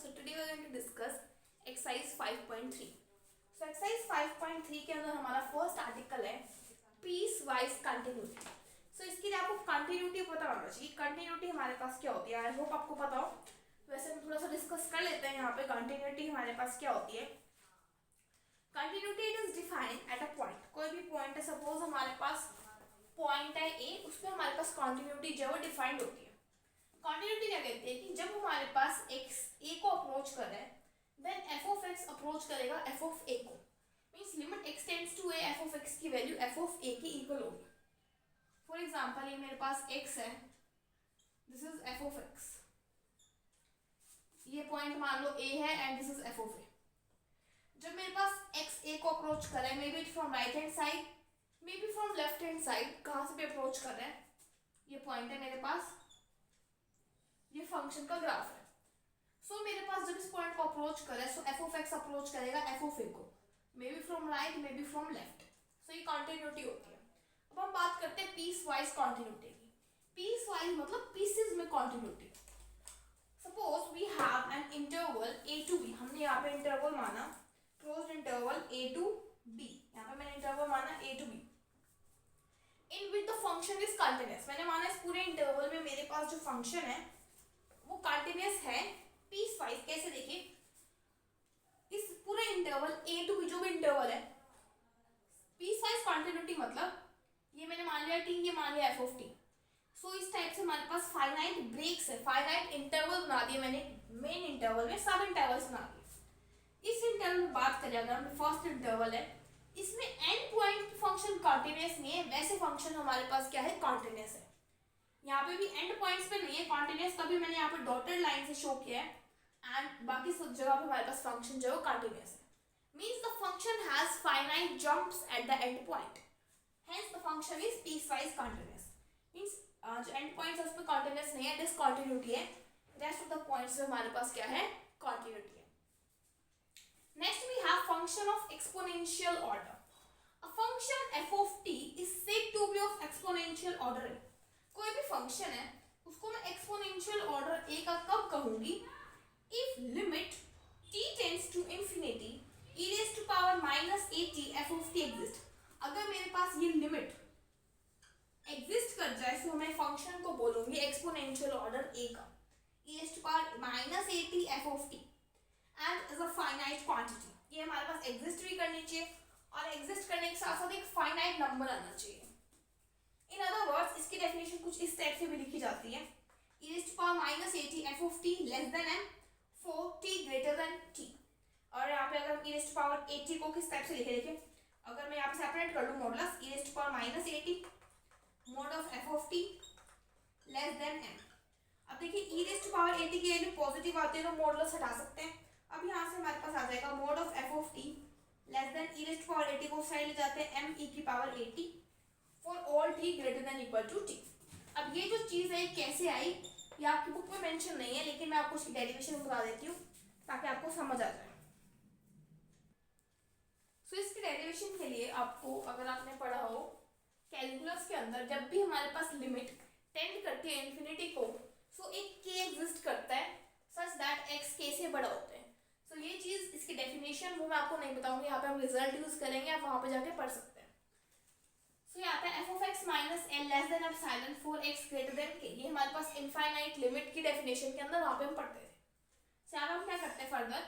So today we are going to discuss exercise 5.3. So exercise 5.3 के अंदर हमारा first article है पीस वाइज कंटिन्यूटी. सो इसके लिए आपको कंटिन्यूटी पता होना चाहिए. कंटिन्यूटी हमारे पास क्या होती है, आई होप आपको पता हो. वैसे हम थोड़ा सा डिस्कस कर लेते हैं यहाँ पे कंटिन्यूटी हमारे पास क्या होती है. Continuity it is defined at a point. कोई भी पॉइंट है, सपोज हमारे पास पॉइंट है ए, उसमें हमारे पास कंटिन्यूटी जो है डिफाइंड होती है. कंटिन्यूटी क्या कहती है कि जब हमारे पास x a को अप्रोच कर रहा है, then f of x approach करेगा f of a को. Means limit x tends to a, f of x की वैल्यू f of a की इक्वल होगी. फॉर एग्जांपल ये मेरे पास x है, this is f of x. ये पॉइंट मान लो a है and this is f of a. जब मेरे पास x a को अप्रोच कर रहा है, मे be from right hand side, may be from left hand side, कहाँ से भी अप्रोच कर रहा है, ये पॉइंट है मेरे पास, ये फंक्शन का ग्राफ है. सो मेरे पास जब इस पॉइंट को अप्रोच करे, so f of x approach करेगा f of a को, may be from right, may be from left. So ये कंटिन्यूटी होती है. अब हम बात करते हैं पीस वाइज कंटिन्यूटी की. पीस वाइज मतलब पीसेस में continuity. Suppose we have an interval a to b. हमने यहाँ पे इंटरवल माना closed interval a to b. यहाँ पे मैंने इंटरवल माना a to b in which the function is continuous. मैंने माना इस पूरे इंटरवल में मेरे पास जो फंक्शन है वो कंटिन्यूअस है पीस वाइज. कैसे देखिए, इस पूरे इंटरवल a to b जो भी इंटरवल है, पीस वाइज कंटिन्यूटी मतलब ये मैंने मान लिया t, ये मान लिया f of t. सो इस टाइप से हमारे पास फाइनाइट ब्रेक्स है, फाइनाइट इंटरवल बना दिए मैंने. मेन इंटरवल में सब इंटरवल्स बना दिए. इस इंटरवल में बात करें अगर फर्स्ट इंटरवल है, इसमें एंड पॉइंट फंक्शन कंटिन्यूअस नहीं है, वैसे फंक्शन हमारे पास क्या है, कंटिन्यूअस है. यहाँ पे भी एंड पॉइंट्स पे नहीं है कंटिन्यूअस, तभी मैंने यहाँ पे डॉटेड लाइन से शो किया है. एंड बाकी सब जगह पे हमारे पास फंक्शन जो है कंटिन्यूअस है. Means the function has finite jumps at the end point, hence the function is peace wise continuous. Means जो एंड पॉइंट्स है उस पे कंटिन्यूअस नहीं है, डिसकंटिन्यूटी है. रेस्ट ऑफ द पॉइंट्स में हमारे पास क्या है, कंटिन्यूटी है. Next we have function of exponential order. A function f of t is said to be of exponential order. कोई भी फंक्शन है उसको मैं एक्सपोनेंशियल ऑर्डर a का कब कहूंगी, if limit t tends to infinity e raise to power minus at f of t exist. अगर मेरे पास ये लिमिट एग्जिस्ट कर जाए तो मैं फंक्शन को बोलूंगी एक्सपोनेंशियल ऑर्डर a का, e raise to power minus at f of t and is a finite quantity. ये हमारे पास एग्जिस्ट भी करनी चाहिए और एग्जिस्ट करने के साथ साथ एक फाइनाइट नंबर आना चाहिए. इन अदर वर्ड्स इसकी डेफिनेशन कुछ इस टाइप से भी लिखी जाती है, e raised to power minus at f of t less than m for t greater than t. और यहाँ पे अगर e raised to power at को किस टाइप से लिखे, देखिए अगर मैं यहाँ पे सेपरेट कर लूँ modulus e raised to power minus at mod of f of t less than m. अब देखिए e raised to power at की वैल्यू पॉजिटिव आती है तो मॉडुलस हटा सकते हैं. अब यहाँ से हमारे पास आ जाएगा mod of f of t less than e raised to power at को साइड ले जाते हैं m e की power at for all t greater than equal to t. अब ये जो चीज है कैसे आई, ये आपकी बुक में मेंशन नहीं है, लेकिन मैं आपको इसकी डेरिवेशन बता देती हूँ ताकि आपको समझ आ जाए. सो इसकी डेरिवेशन के लिए आपको, अगर आपने पढ़ा हो कैलकुलस के अंदर, जब भी हमारे पास लिमिट टेंड करती है इंफिनिटी को, सो एक k एग्जिस्ट करता है सच दैट x k से बड़ा होता है. सो ये चीज, इसकी डेफिनेशन वो मैं आपको नहीं बताऊंगी, यहाँ पे हम रिजल्ट यूज करेंगे, आप वहां पे जाके पढ़ सकते हैं. तो यहाँ पे f of x minus l less than epsilon for x greater than k, ये हमारे पास इनफाइनाइट लिमिट की डेफिनेशन के अंदर वहाँ पे हम पढ़ते थे. तो यहाँ पे हम क्या करते हैं फर्दर,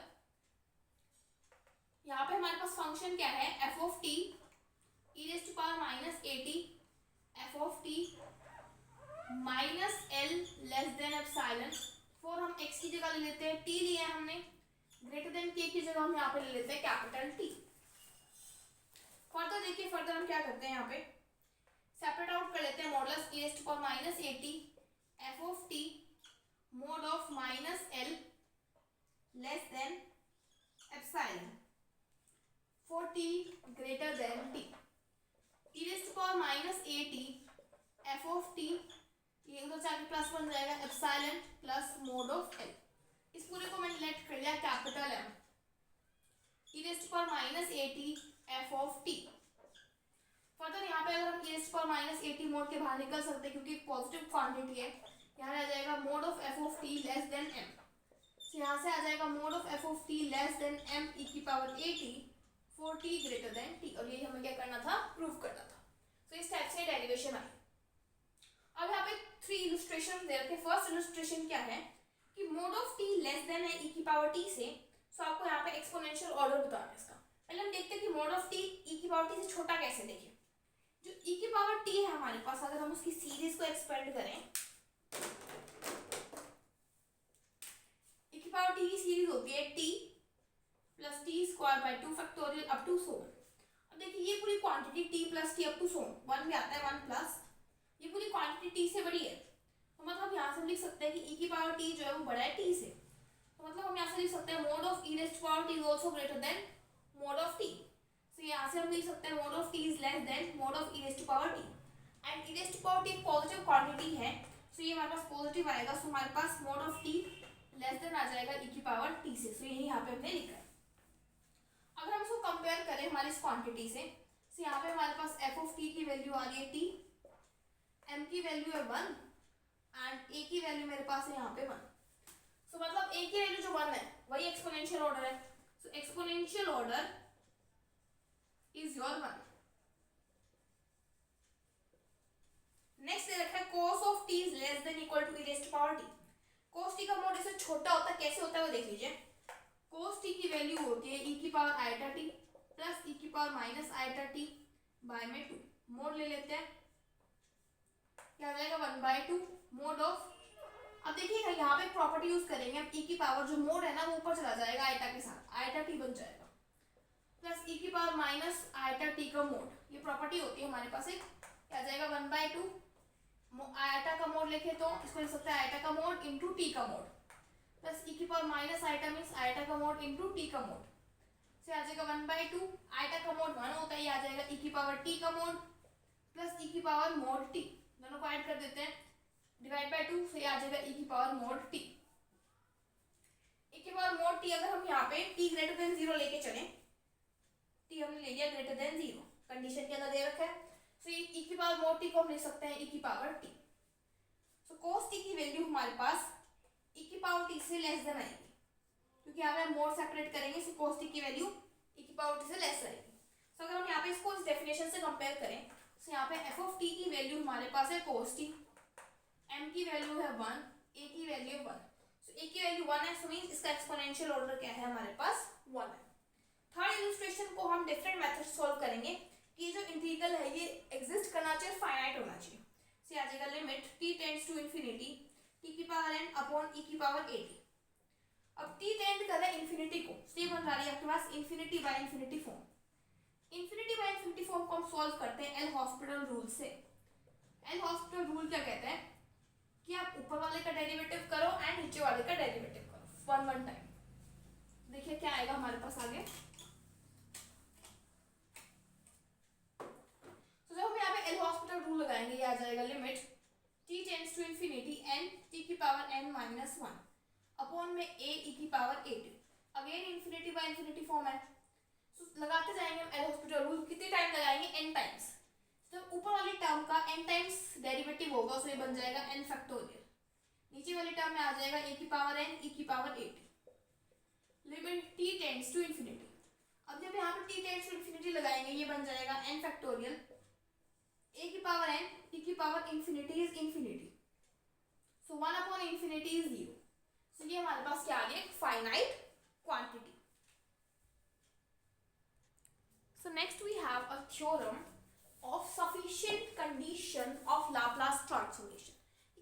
यहाँ पे हमारे पास फंक्शन क्या है, f of t e raised to power minus at f of t minus l less than epsilon for हम x की जगह ले लेते हैं t लिया है हमने, ग्रेटर देन k की जगह हम यहाँ पे ले लेते हैं कैपिटल T. फर्दर देखिए, फर्दर हम क्या करते हैं, यहाँ पे सेपरेट आउट कर लेते हैं modulus e raised to power minus at f of t mod of minus l less than epsilon for t greater than t. e raised to power minus at f of t, ये उधर जाके plus बन जाएगा epsilon plus mod of l. इस पूरे को मैंने late कर लिया capital M. e raised to power minus at f of t. Further यहाँ पे अगर हम e raised to power minus at mode के बाहर निकल सकते हैं क्योंकि पॉजिटिव क्वांटिटी है, यहाँ आ जाएगा mod of f of t less than m. तो यहाँ से आ जाएगा mod of F of T less than M E की power A T for T greater than T, और ये हमें क्या करना था, प्रूव करना था। तो इस टाइप से डेरिवेशन आई। अब यहाँ पे 3 इलस्ट्रेशन दे रखे। फर्स्ट इलस्ट्रेशन क्या है कि mode of T less then है ई की पावर टी से, तो आपको यहाँ पे एक्सपोनेंशियल ऑर्डर बताना है इसका। पहले हम देखते हैं कि मोड ऑफ टी ई की पावर टी से छोटा कैसे देखें। जो ई की पावर टी है हमारे पास, अगर हम उसकी सीरीज को एक्सपेंड करें, ई की पावर टी की सीरीज होती है T plus T square by 2 factorial up to so. अब देखिए ये पूरी quantity T plus T up to so 1 भी आता है, 1 प्लस ये पूरी क्वांटिटी टी से बड़ी है, तो मतलब यहाँ से हम लिख सकते हैं कि ई की पावर टी जो है वो बड़ा है टी से। तो मतलब हम यहाँ से लिख सकते हैं mod of E raised to power T is also greater than mod of T. तो यहाँ से हम लिख सकते हैं mod of T is less than mod of E raised to power T, and E raised to power T एक positive quantity है, तो ये हमारे पास पॉजिटिव आएगा। सो हमारे पास mod of T less than आ जाएगा ई की पावर टी से। सो यही यहाँ पे हमने लिखा है। अगर हम इसको कंपेयर करें हमारी इस क्वांटिटी से, तो यहाँ पे हमारे पास एफ ऑफ टी की वैल्यू आ रही है टी, एम की वैल्यू है 1 एंड ए की वैल्यू मेरे पास है यहाँ पे 1। सो मतलब ए की वैल्यू जो 1 है वही एक्सपोनेंशियल ऑर्डर है। So exponential order is your 1। Next दे रखा है cos of t is less than equal to e raised to power t। cos t का मोड इससे छोटा होता है, कैसे होता है वो देख लीजिए। cos t की वैल्यू होती है e की power eta t plus e की power minus eta t by में 2। मोड ले लेते हैं, क्या आ जाएगा 1/2 मोड ऑफ। अब देखिए यहाँ पे प्रॉपर्टी यूज करेंगे हम, e की पावर जो मोड है ना वो ऊपर चला जाएगा आइटा के साथ, आइटा t बन जाएगा प्लस e की पावर माइनस आइटा t का मोड, ये प्रॉपर्टी होती है हमारे पास एक, क्या आ जाएगा 1/2। आइटा का मोड लिखे तो इसको लिख सकते हैं आइटा का मोड इंटू टी का मोड, प्लस e की power minus eta means eta का मोड इंटू टी का मोड, से आ जाएगा 1/2। आइटा का मोड 1 होता है, ये आ जाएगा e की पावर t का मोड प्लस e की पावर मोड t, दोनों को ऐड कर देते हैं, डिवाइड बाय 2, से आ जाएगा e की पावर मोड t। e की पावर मोड t अगर हम यहाँ पे t ग्रेटर देन 0 लेके चलें, t हमने ले लिया ग्रेटर देन 0, कंडीशन के अंदर दे रखा है, सो ये e की पावर मोड t को हम लिख सकते हैं e की पावर t। सो cos t की वैल्यू हमारे पास e की पावर t से लेस देन आएगी, क्योंकि यहाँ पे हम मोड सेपरेट करेंगे, सो cos t की वैल्यू e की पावर t से लेस आएगी। सो अगर हम यहाँ पे इसको इस डेफिनेशन से कंपेयर करें, सो यहाँ पे f ऑफ t की वैल्यू हमारे पास है cos t, m की वैल्यू है 1, a की वैल्यू 1। सो a की वैल्यू 1 है, सो मींस इसका एक्सपोनेंशियल ऑर्डर क्या है हमारे पास 1 है। थर्ड इलस्ट्रेशन को हम डिफरेंट मेथड सॉल्व करेंगे कि जो इंटीग्रल है ये एग्जिस्ट करना चाहिए, फाइनाइट होना चाहिए। से आ जाएगा limit t tends to infinity t की पावर n अपॉन e की पावर at। अब t टेंड कर रहा है इंफिनिटी को, तो ये बन रहा है आपके पास infinity by infinity form. Infinity by infinity form को हम सॉल्व करते हैं एल हॉस्पिटल रूल से। एल हॉस्पिटल रूल क्या कहता है कि आप ऊपर वाले का डेरिवेटिव करो एंड नीचे वाले का डेरिवेटिव करो 1 टाइम। देखिए क्या आएगा हमारे पास आगे। जब हम यहाँ पे एल हॉस्पिटल रूल लगाएंगे, ये आ जाएगा limit t tends to infinity n t की पावर n माइनस 1 अपॉन में a e की power a t। Again infinity by infinity form है, तो लगाते जाएंगे हम एल हॉस्पिटल रूल। कितने टाइम लगाएंगे n टाइम्स, जब ऊपर वाली टर्म का n टाइम्स डेरिवेटिव होगा तो ये बन जाएगा n फैक्टोरियल, नीचे वाली टर्म में आ जाएगा a की पावर n e की power a t। Limit t tends to infinity, अब जब यहाँ पे t टेंड्स टू इंफिनिटी लगाएंगे ये बन जाएगा n फैक्टोरियल a की पावर n e की power infinity is infinity, so 1 upon infinity is 0। So ये हमारे पास क्या आ गया, finite quantity. So next we have a theorem of sufficient condition of Laplace transformation.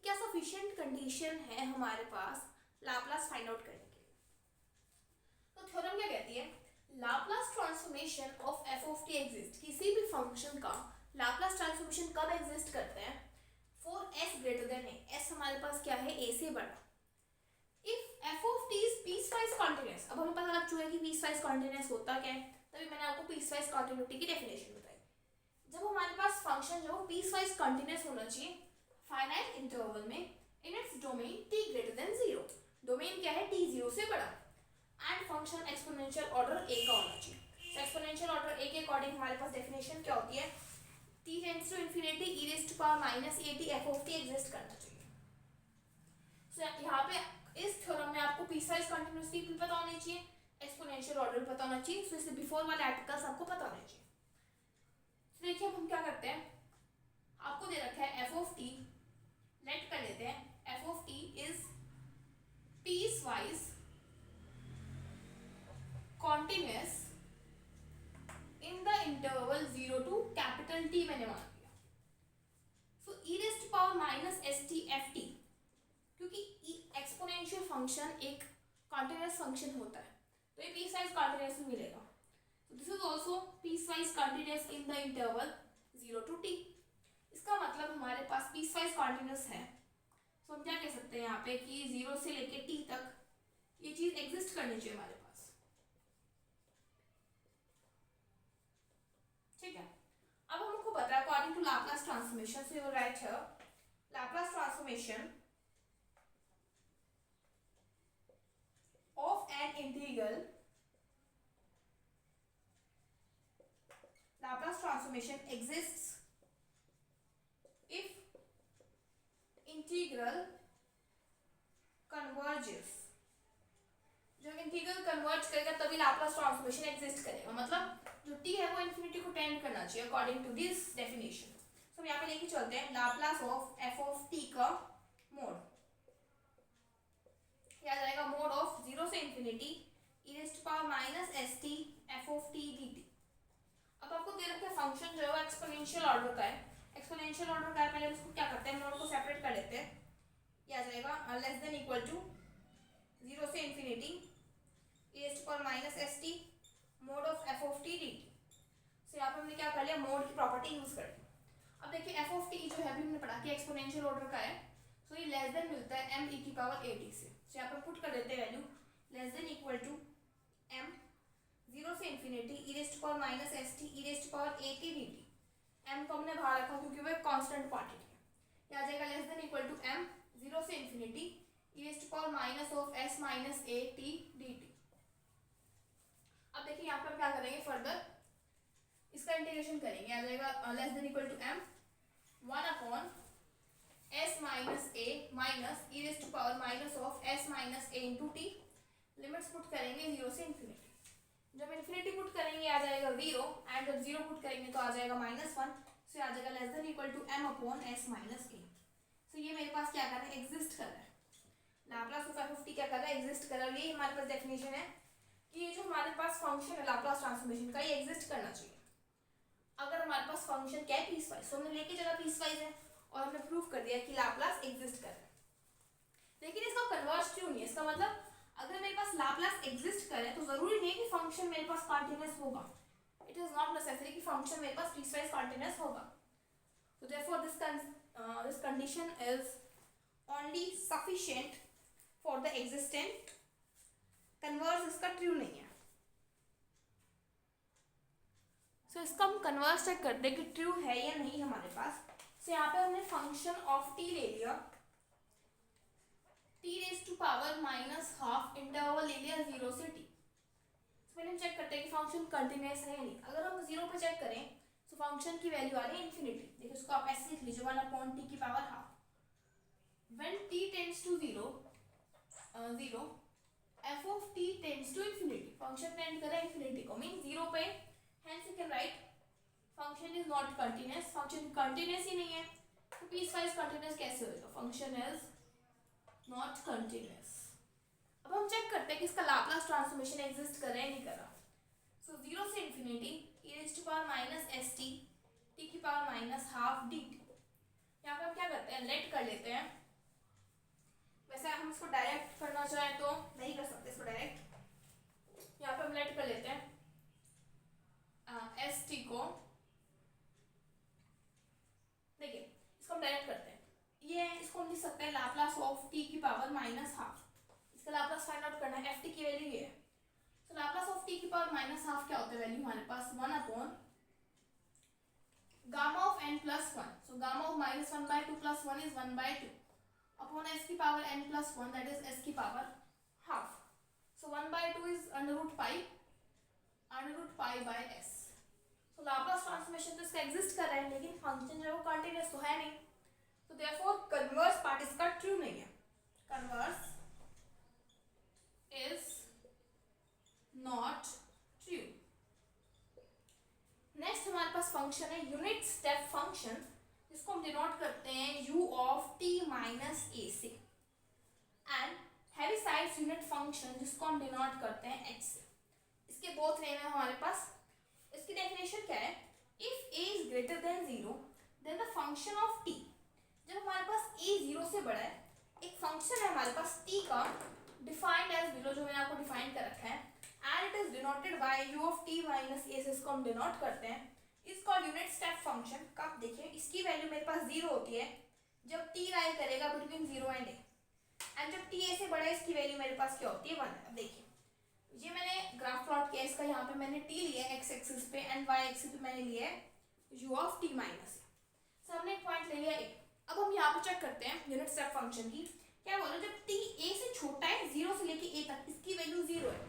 क्या सफिशिएंट कंडीशन है हमारे पास लाप्लास फाइंड आउट करने के लिए। तो थ्योरम क्या कहती है, Laplace transformation of f of t exist, किसी भी फंक्शन का लाप्लास ट्रांसफॉर्मेशन कब एग्जिस्ट करते हैं, for s greater than a, s हमारे पास क्या है a से बड़ा। If f of t is piecewise continuous, अब हमें पता लग चुका है कि पीसवाइज कॉन्टिन्यूअस होता क्या है, तभी मैंने आपको पीसवाइज कॉन्टिन्यूटी की डेफिनेशन बताई। जब हमारे पास फंक्शन जो पीसवाइज कॉन्टिन्यूअस होना चाहिए फाइनाइट इंटरवल में in its domain t greater than 0, domain क्या है t 0 से बड़ा, and function exponential order a का होना चाहिए। तो एक्सपोनेंशियल ऑर्डर a के अकॉर्डिंग हमारे पास डेफिनेशन क्या होती है, t tends to infinity e raised to power minus at f of t exist करना चाहिए। सो यहाँ पे इस थ्योरम में आपको पीसवाइज कंटिन्यूअसली भी पता होनी चाहिए, एक्सपोनेंशियल ऑर्डर भी पता होना चाहिए, सो इससे बिफोर वाले आर्टिकल्स आपको पता होने चाहिए। तो देखिए अब हम क्या करते हैं, आपको दे रखा है एफ ऑफ टी, लेट कर लेते हैं F of T is piecewise continuous in the interval 0 to capital T मैंने मान लिया। So E raise to power minus S T F T, क्योंकि एक्सपोनेंशियल फंक्शन एक कॉन्टिन्यूअस फंक्शन होता है तो ये पीसवाइज कॉन्टिन्यूअस में मिलेगा। so this is also piecewise continuous in the interval 0 to t। इसका मतलब हमारे पास पीसवाइज कॉन्टिन्यूअस है, तो हम क्या कह सकते हैं यहाँ पे कि 0 से लेके t तक ये चीज एग्जिस्ट करनी चाहिए हमारे पास, ठीक है। अब हमको पता है according to Laplace transformation, so you write here Laplace transformation of an integral, Laplace transformation exists if integral converges। जब इंटीग्रल कन्वर्ज करेगा तभी लाप्लास ट्रांसफॉर्मेशन एग्जिस्ट करेगा, मतलब जो t है वो इन्फिनिटी को टेंड करना चाहिए अकॉर्डिंग टू दिस डेफिनेशन। तो हम यहाँ पे लेके चलते हैं Laplace of f of t का मोड, क्या जाएगा मोड ऑफ 0 से infinity e raise to power minus S T F of T D T. अब आपको दे रखा है फंक्शन जो है एक्सपोनेंशियल ऑर्डर का है, एक्सपोनेंशियल ऑर्डर का है, पहले इसको क्या करते हैं मोड को सेपरेट कर लेते हैं, ये आ जाएगा लेस देन इक्वल टू 0 से infinity e raise to power minus S T mod of F of T D T. So यहाँ पर हमने क्या कर लिया, मोड की प्रॉपर्टी यूज कर ली। अब देखिए एफ ऑफ टी जो है अभी हमने पढ़ा कि एक्सपोनेंशियल ऑर्डर का है, सो ये लेस देन मिलता है m e की पावर a t से। सो यहाँ पर पुट कर देते हैं value less than equal to m 0 से infinity e raise to power minus S T e raise to power a t dt। m को हमने बाहर रखा क्योंकि वो एक कांस्टेंट क्वांटिटी है, ये आ जाएगा less than equal to m 0 से infinity e raise to power minus of s minus a t dt। अब देखिए यहाँ पर क्या करेंगे, फर्दर इसका इंटीग्रेशन करेंगे, आ जाएगा less than equal to m 1 upon s minus a minus e raise to power minus of s minus a into T. Limits put करेंगे 0 से इंफिनिटी, जब इंफिनिटी पुट करेंगे आ जाएगा 0 एंड जब 0 पुट करेंगे तो आ जाएगा -1, सो आ जाएगा less than equal to m upon s minus a। So ये मेरे पास क्या कर रहा है, एग्जिस्ट कर रहा है, Laplace of f of t क्या कर रहा है, एग्जिस्ट कर रहा है। ये हमारे पास डेफिनेशन है कि ये जो हमारे पास फंक्शन है लाप्लास ट्रांसफॉर्मेशन का, ये एग्जिस्ट करना चाहिए अगर हमारे पास फंक्शन क्या है पीसवाइज। तो हमने लेके चला पीसवाइज है और हमने प्रूव कर दिया कि लाप्लास एग्जिस्ट कर रहा है, लेकिन इसका कन्वर्ज क्यों नहीं है, इसका मतलब अगर मेरे पास लाप्लास एग्जिस्ट करे तो जरूरी नहीं है कि फंक्शन मेरे पास कॉन्टिन्यूअस होगा, इट इज नॉट नेसेसरी कि फंक्शन मेरे पास पीसवाइज कॉन्टिन्यूअस होगा। so therefore this condition is only sufficient for the existent, converge इसका ट्रू नहीं है। सो इसका हम कन्वर्ज चेक करते हैं कि ट्रू है या नहीं हमारे पास। सो यहाँ पे हमने फंक्शन ऑफ टी ले लिया, T raise to power minus half interval ले लिया 0 से t। पहले हम चेक करते हैं कि फंक्शन कंटिन्यूअस है या नहीं। अगर हम 0 पे चेक करें तो फंक्शन की वैल्यू आ रही है इन्फिनिटी, देखिए उसको आप ऐसे लिख लीजिए 1 अपॉन टी की power half. When t tends to 0 f of t tends to infinity, function tend कर रहा है इन्फिनिटी को, मीन 0 पे, hence you can write function is not continuous, function continuous ही नहीं है तो पीसवाइज कंटिन्यूअस कैसे होगा, फंक्शन इज नॉट कंटिन्यूअस। अब हम चेक करते हैं कि इसका लाप्लास ट्रांसफॉर्मेशन एग्जिस्ट कर रहा है नहीं कर रहा। सो 0 से infinity e raise to power minus S T T की power minus half D T. यहाँ पर हम क्या करते हैं, लेट कर लेते हैं, वैसे हम इसको डायरेक्ट करना चाहें तो नहीं कर सकते इसको डायरेक्ट, यहाँ पे हम लेट कर लेते हैं एस टी को, देखिए इसको हम डायरेक्ट करते हैं, ये है इसको हम लिख सकते हैं लाप्लास ऑफ टी की पावर माइनस हाफ, इसका लाप्लास फाइंड आउट करना है, एफ टी की वैल्यू ये है। तो लाप्लास ऑफ टी की पावर माइनस हाफ क्या होता है वैल्यू हमारे पास 1 upon gamma of n plus 1, so gamma of -1/2 plus 1 is 1/2 upon s की power n plus 1 that is s की power half. So 1/2 is √pi by s। So Laplace transformation तो इसका exist कर रहा है लेकिन फंक्शन जो है वो कंटीन्यूअस तो है नहीं, तो देयरफॉर कन्वर्स पार्ट इसका ट्रू नहीं है, कन्वर्स फंक्शन है यूनिट स्टेप फंक्शन, जिसको हम डिनोट करते हैं u of t minus a से, एंड हेविसाइड्स यूनिट फंक्शन जिसको हम डिनोट करते हैं h से। इसके बोथ नेम है हमारे पास। इसकी डेफिनेशन क्या है? If a is greater than 0 then the function of t, जब हमारे पास a 0 से बड़ा है, एक फंक्शन है हमारे पास t का डिफाइंड एज बिलो, जो मैंने आपको डिफाइन कर रखा है, and it is denoted by u of t minus a से इसको हम डिनोट करते हैं, is called unit step function. कब? देखिए इसकी वैल्यू मेरे पास 0 होती है जब t लाई करेगा बिटवीन 0 एंड a, एंड जब t a से बड़ा है इसकी वैल्यू मेरे पास क्या होती है? 1। अब देखिए ये मैंने ग्राफ प्लॉट किया इसका, यहाँ पे मैंने t लिया है x एक्सिस पे एंड y एक्सिस पे मैंने लिया है u of t minus a। हमने एक पॉइंट ले लिया a। अब हम यहाँ पे चेक करते हैं यूनिट स्टेप फंक्शन की। क्या बोलो? जब t a से छोटा है 0 से लेके a तक, इसकी वैल्यू 0 है।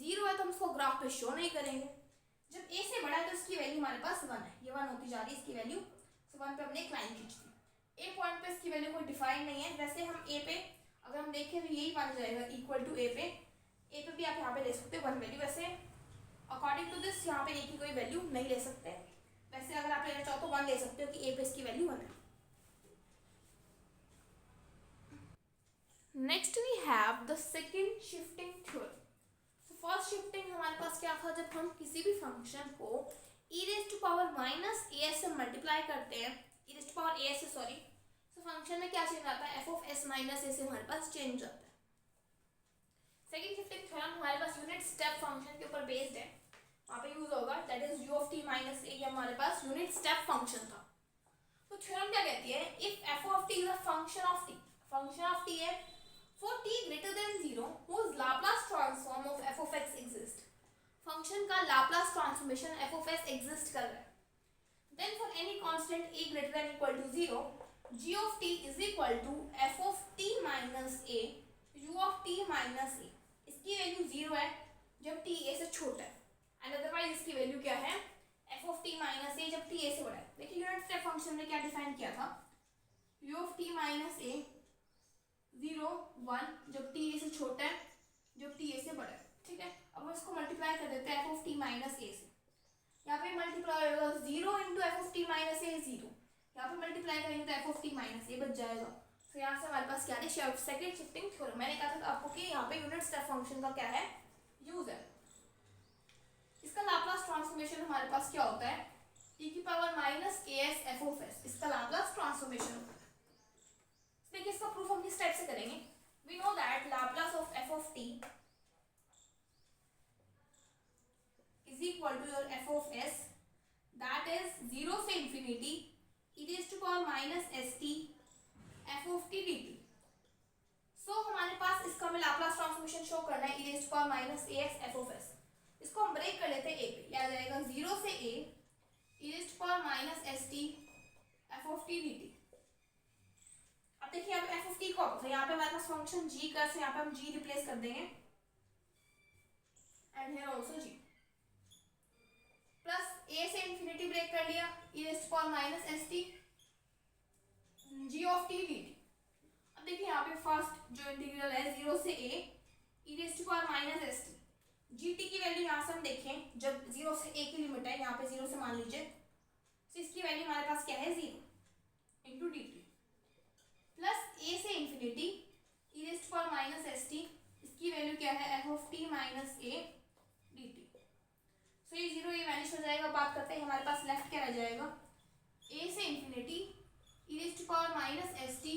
0 है तो हम इसको ग्राफ पे शो नहीं करेंगे। जब a से बड़ा है तो इसकी वैल्यू हमारे पास 1 है, ये 1 होती जा रही है इसकी वैल्यू। सो 1 पे हमने एक लाइन खींच दी। a पॉइंट पे इसकी वैल्यू कोई डिफाइन नहीं है। वैसे हम a पे अगर हम देखें तो यही बन जाएगा इक्वल टू a पे भी आप यहाँ पे ले सकते हो 1 वैल्यू। वैसे अकॉर्डिंग टू दिस यहाँ पे a की कोई वैल्यू नहीं ले सकते। वैसे अगर आप लेना चाहो तो 1 ले सकते हो कि a पे इसकी वैल्यू 1 है। Next we have the second shifting theorem. तो फर्स्ट शिफ्टिंग हमारे पास क्या था? जब हम किसी भी फंक्शन को e raise to power minus as से मल्टीप्लाई करते हैं, e raise to power as से, सॉरी, तो फंक्शन में क्या चेंज आता है? f of s minus a से हमारे पास चेंज आता है। सेकंड शिफ्टिंग थ्योरम हमारे पास यूनिट स्टेप फंक्शन के ऊपर बेस्ड है, वहाँ पे यूज होगा, that is u of t minus a। हमारे पास यूनिट स्टेप फंक्शन था। तो थ्योरम क्या कहती है? If f of t is a function of t, function of t है for t greater than 0 whose Laplace transform of f of x exist, function का Laplace transformation f of s exist कर रहा है, then for any constant a greater than equal to 0 g of t is equal to f of t minus a u of t minus a। इसकी value 0 है जब t a से छोटा है, and otherwise इसकी वैल्यू क्या है? f of t minus a जब t a से बड़ा है। देखिए यूनिट स्टेप फंक्शन में क्या डिफाइन किया था? u of t minus a 0 1 जब t a से छोटा है, जब t a से बड़ा है। ठीक है, अब हम इसको मल्टीप्लाई कर देते हैं f of t minus a से। यहाँ पे मल्टीप्लाई होगा 0 into F of T minus A 0, यहाँ पे मल्टीप्लाई करेंगे तो F of T minus A बच जाएगा। तो यहाँ से हमारे पास क्या है? Second shifting theorem. मैंने कहा था आपको कि यहाँ पे यूनिट स्टेप फंक्शन का क्या है? यूज है। इसका लाप्लास ट्रांसफॉर्मेशन हमारे पास क्या होता है? e की power minus A S F of S, इसका लाप्लास ट्रांसफॉर्मेशन होता है। देखिए इसका प्रूफ हम किस टाइप से करेंगे? We know that Laplace of F of T is equal to your F of S, that is 0 से infinity e raise to power minus S T F of T D T. So हमारे पास इसका हमें Laplace transformation show करना है e raise to power minus A X F of S. इसको हम break कर लेते हैं a पे, यह आ जाएगा 0 से a e raise to power minus S T F of T D T. अब देखिए यहाँ पे एफ ऑफ टी को, तो यहाँ पे हमारे पास फंक्शन g का, से यहाँ पे हम g रिप्लेस कर देंगे and here also g, plus a से इंफिनिटी ब्रेक कर लिया e raise to power minus S T g of t dt। अब देखिए यहाँ पे फर्स्ट जो इंटीग्रल है 0 से a e raise to power minus S T, gt की वैल्यू यहाँ से हम देखें जब 0 से a की लिमिट है, यहाँ पे 0 से मान लीजिए, तो इसकी वैल्यू हमारे पास क्या है? 0 into D T, plus a से infinity e raise to power minus S T, इसकी वैल्यू क्या है? f of t minus a D T. So ये 0 ये वैनिश हो जाएगा। बात करते हैं हमारे पास लेफ्ट क्या रह जाएगा? a से infinity e raise to power minus S T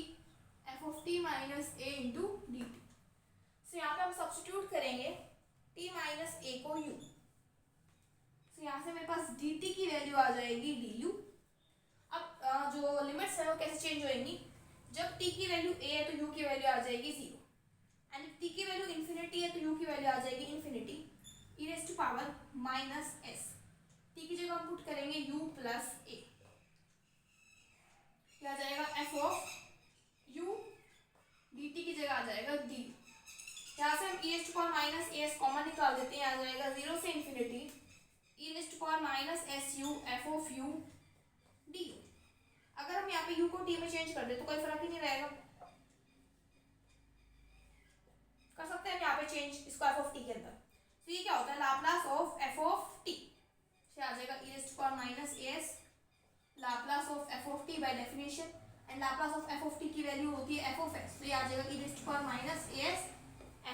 F of T minus a into D T. So यहाँ पे हम सब्स्टिट्यूट करेंगे t माइनस a को u, सो यहाँ से मेरे पास dt की वैल्यू आ जाएगी du। अब जो लिमिट्स है वो कैसे चेंज होएंगी? जब t की वैल्यू a है तो u की वैल्यू आ जाएगी 0, एंड t की वैल्यू इंफिनिटी है तो u की वैल्यू आ जाएगी infinity e raise to power minus s। t की जगह हम पुट करेंगे u प्लस a, क्या आ जाएगा? f ऑफ u dt की जगह आ जाएगा d। यहाँ से हम e raise to power minus as common निकाल देते हैं, आ जाएगा 0 से infinity e raise to power minus S U F of u D. अगर हम यहाँ पे u को t में चेंज कर दे तो कोई फर्क ही नहीं रहेगा। कर सकते हैं यहाँ पे चेंज इसको f ऑफ t के अंदर। तो ये क्या होता है? Laplace of f of t से आ जाएगा e raise to power minus as t by definition, and Laplace of f of t की वैल्यू होती है f ऑफ s, तो ये आ जाएगा e raise to power minus as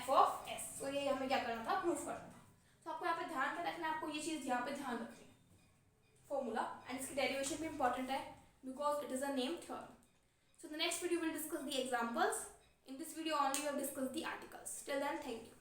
f of s। तो ये हमें क्या करना था, प्रूफ करना था। तो आपको यहाँ पे ध्यान में रखना है, आपको ये चीज़ यहाँ पे ध्यान रखनी है फॉर्मूला, एंड इसकी डेरिवेशन भी इंपॉर्टेंट है because it is a name theorem. So the next video will discuss the examples. In this video only we have discussed the articles. Till then, thank you.